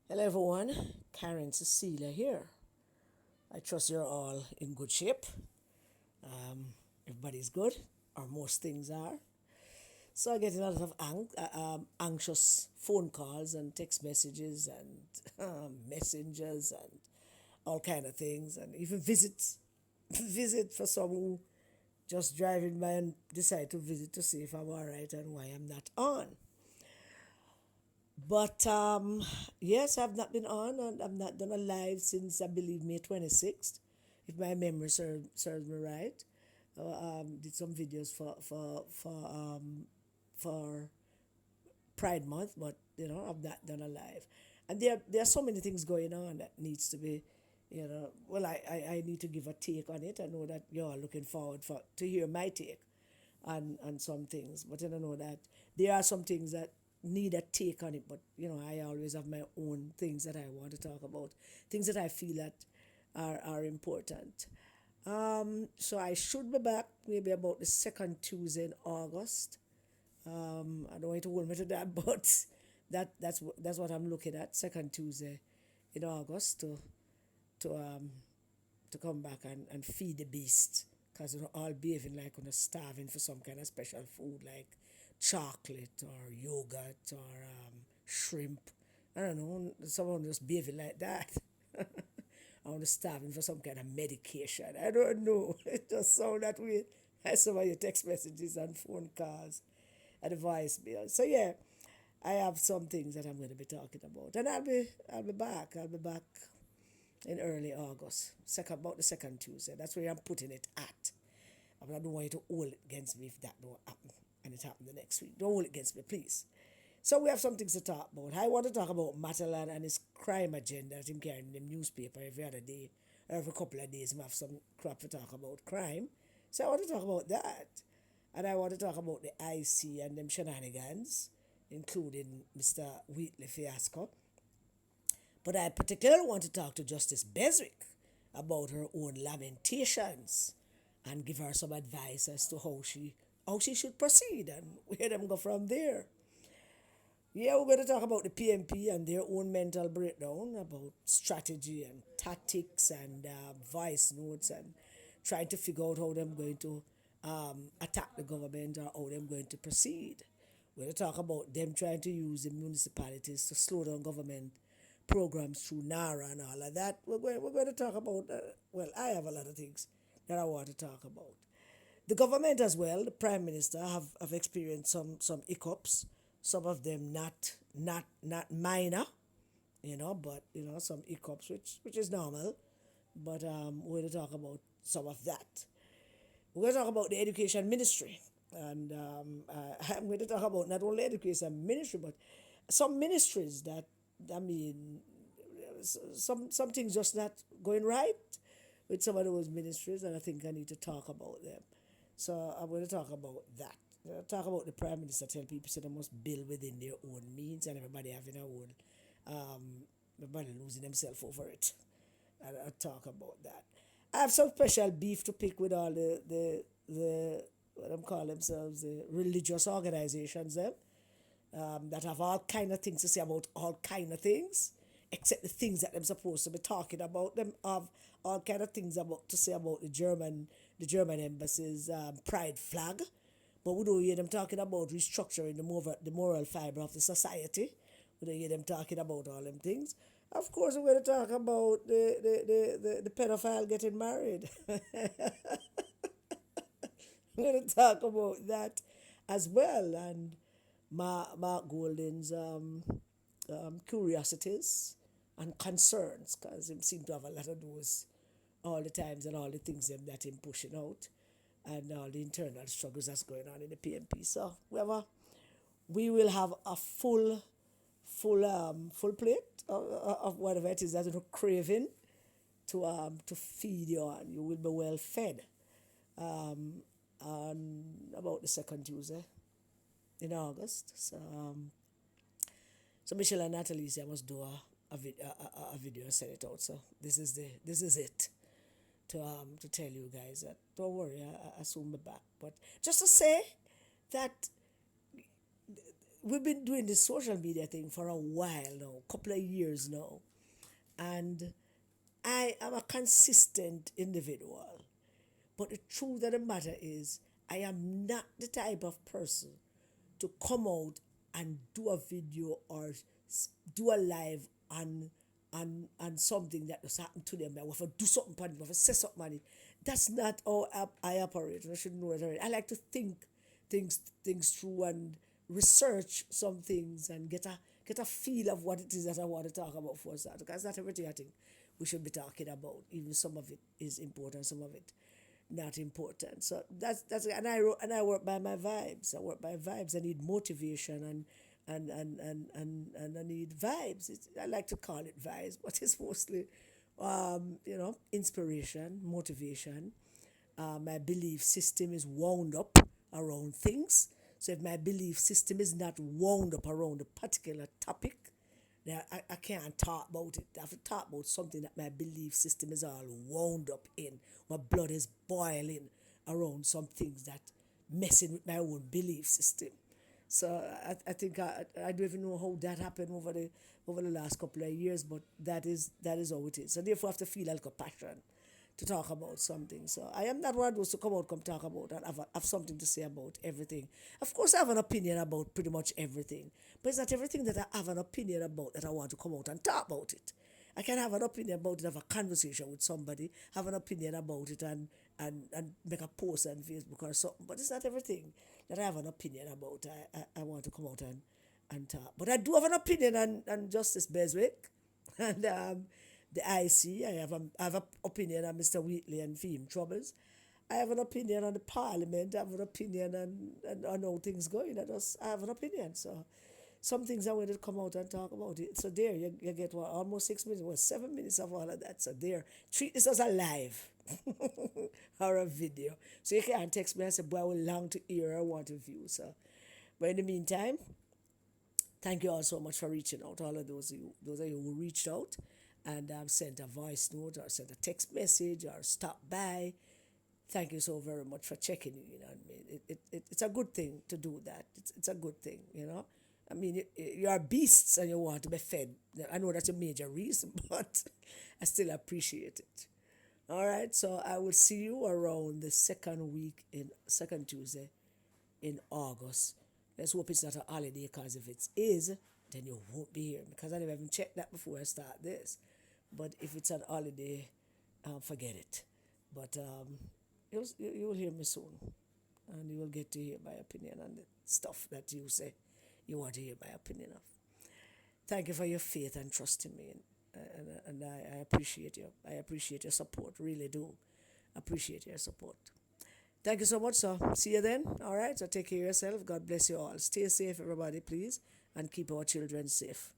Hello everyone, Karen Cecilia here. I trust you're all in good shape. Everybody's good, or most things are. So I get a lot of anxious phone calls and text messages and messengers and all kind of things, and even visits. Visit for some who just driving by and decide to visit to see if I'm all right and why I'm not on. But yes, I've not been on and I've not done a live since I believe May 26th, if my memory serves me right. Did some videos for Pride Month, but I've not done a live. And there are so many things going on that needs to be, well, I need to give a take on it. I know that you're looking forward to hear my take on some things. But I don't know that there are some things that need a take on it. But I always have my own things that I want to talk about, things that I feel that are important. So I should be back maybe about the second Tuesday in August. I don't want you to hold me to that, but that's what I'm looking at. Second Tuesday in August to come back and feed the beast, because we're all behaving like we're starving for some kind of special food like chocolate or yogurt or shrimp. I don't know, someone just behaving like that. I want to starving for some kind of medication. I don't know. It just sounds that way. I saw your text messages and phone calls and the voicemail. So yeah, I have some things that I'm going to be talking about, and I'll be back. I'll be back in early August, about the second Tuesday. That's where I'm putting it at. I don't want you to hold it against me if that don't happen and it happened the next week. Don't hold it against me, please. So we have some things to talk about. I want to talk about Matalan and his crime agenda that him carrying in the newspaper every other day, every couple of days. We have some crap to talk about crime. So I want to talk about that. And I want to talk about the IC and them shenanigans, including Mr. Wheatley fiasco. But I particularly want to talk to Justice Beswick about her own lamentations and give her some advice as to how she should proceed and where them go from there. Yeah, we're going to talk about the PMP and their own mental breakdown, about strategy and tactics and voice notes and trying to figure out how they're going to attack the government or how they're going to proceed. We're going to talk about them trying to use the municipalities to slow down government programs through NARA and all of that. We're going to talk about, well, I have a lot of things that I want to talk about. The government as well, the prime minister have experienced some hiccups, some of them not minor, but some hiccups which is normal. But we're going to talk about some of that. We're going to talk about the education ministry, and I'm going to talk about not only education ministry but some ministries that, I mean, some things just not going right with some of those ministries, and I think I need to talk about them. So I'm going to talk about that. Talk about the prime minister tell people so they must build within their own means, and everybody having their own, everybody losing themselves over it. I'll talk about that. I have some special beef to pick with all the what them call themselves, the religious organizations them, that have all kind of things to say about all kind of things, except the things that they're supposed to be talking about. Them have all kind of things about to say about the German embassy's pride flag, but we don't hear them talking about restructuring the moral fiber of the society. We don't hear them talking about all them things. Of course, we're going to talk about the pedophile getting married. We're going to talk about that as well, and Mark Golden's curiosities and concerns, because him seem to have a lot of those all the times and all the things them that him pushing out and all the internal struggles that's going on in the PMP. So we will have a full plate of whatever it is that you're craving to feed you on. You will be well fed on about the second Tuesday in August. So Michelle and Natalie say I must do a video and send it out. So this is it to tell you guys that don't worry, I soon be back. But just to say that we've been doing this social media thing for a while now, couple of years now, and I am a consistent individual. But the truth of the matter is, I am not the type of person to come out and do a video or do a live on something that just happened to them. I want to do something on it, I want to say something on it. That's not how I operate. I should know it already. I like to think things through and research some things and get a feel of what it is that I want to talk about for that. Because not everything I think we should be talking about. Even some of it is important, some of it not important. So that's and I work by my vibes. I work by vibes. I need motivation and I need vibes. I like to call it vibes, but it's mostly inspiration, motivation. My belief system is wound up around things. So if my belief system is not wound up around a particular topic, then I can't talk about it. I have to talk about something that my belief system is all wound up in. My blood is boiling around some things that messing with my own belief system. So I think I don't even know how that happened over the last couple of years, but that is how it is. So therefore, I have to feel like a passion to talk about something. So I am not one of those to come talk about and have something to say about everything. Of course, I have an opinion about pretty much everything, but it's not everything that I have an opinion about that I want to come out and talk about it. I can have an opinion about it, have a conversation with somebody, have an opinion about it, and make a post on Facebook or something. But it's not everything that I have an opinion about. I want to come out and talk. But I do have an opinion on Justice Beswick and the IC. I have an opinion on Mr. Wheatley and Fim Troubles. I have an opinion on the Parliament. I have an opinion on how things going. I have an opinion. So some things I wanted to come out and talk about it. So there, you get what, almost 6 minutes, 7 minutes of all of that. So there, treat this as a live or a video. So you can't text me and say, boy, I will long to hear, I want to view. So, but in the meantime, thank you all so much for reaching out. All of those of you who reached out and sent a voice note or sent a text message or stopped by. Thank you so very much for checking in on me. It's a good thing to do that. It's a good thing, you know. I mean, you are beasts and you want to be fed. I know that's a major reason, but I still appreciate it. All right, so I will see you around the second Tuesday in August. Let's hope it's not a holiday, because if it is, then you won't be here, because I never even checked that before I start this. But if it's an holiday, forget it. But you will hear me soon, and you will get to hear my opinion on the stuff that you say you want to hear my opinion of. Thank you for your faith and trust in me, and I appreciate you. I appreciate your support, really do appreciate your support. Thank you so much, sir. See you then. All right, so take care of yourself. God bless you all. Stay safe, everybody, please, and keep our children safe.